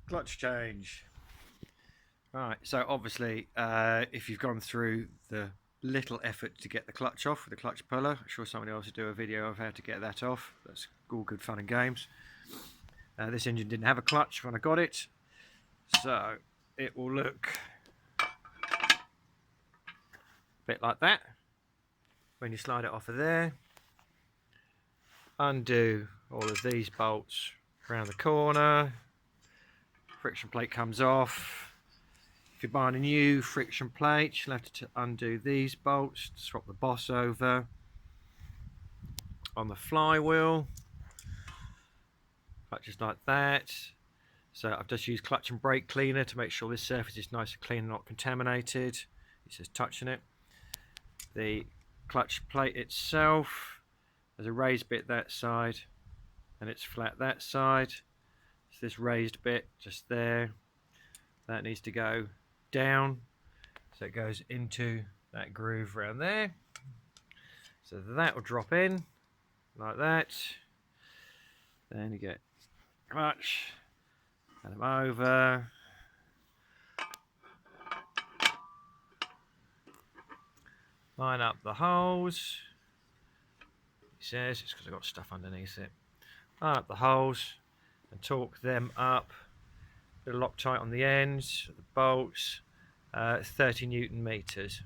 Clutch change. Right, so obviously if you've gone through the little effort to get the clutch off with the clutch puller, I'm sure somebody else will do a video of how to get that off. That's all good fun and games. This engine didn't have a clutch when I got it, so it will look a bit like that when you slide it off of there. Undo all of these bolts around the corner. Friction plate comes off. If you're buying a new friction plate, you'll have to undo these bolts to swap the boss over. On the flywheel, clutches like that. So I've just used clutch and brake cleaner to make sure this surface is nice and clean and not contaminated. It's just touching it. The clutch plate itself, there's a raised bit that side and it's flat that side. So this raised bit just there, that needs to go down so it goes into that groove around there. So that will drop in like that. Then you get clutch, turn them over. Line up the holes. He says it's because I've got stuff underneath it. Line up the holes and torque them up. Bit of Loctite on the ends, the bolts, 30 Newton meters.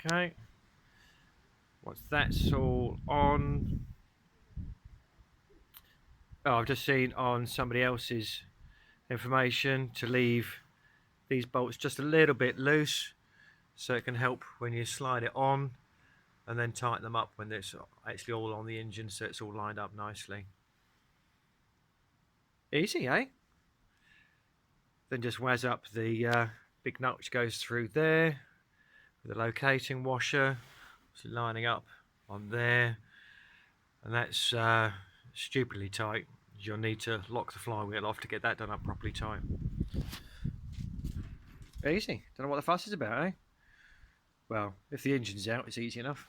Okay. Once that's all on, I've just seen on somebody else's information to leave these bolts just a little bit loose so it can help when you slide it on, and then tighten them up when it's actually all on the engine so it's all lined up nicely. Easy, eh? Then just waz up the big nut which goes through there with the locating washer, so lining up on there, and that's stupidly tight. You'll need to lock the flywheel off to get that done up properly tight. Easy. Don't know what the fuss is about, eh? Well, if the engine's out, it's easy enough.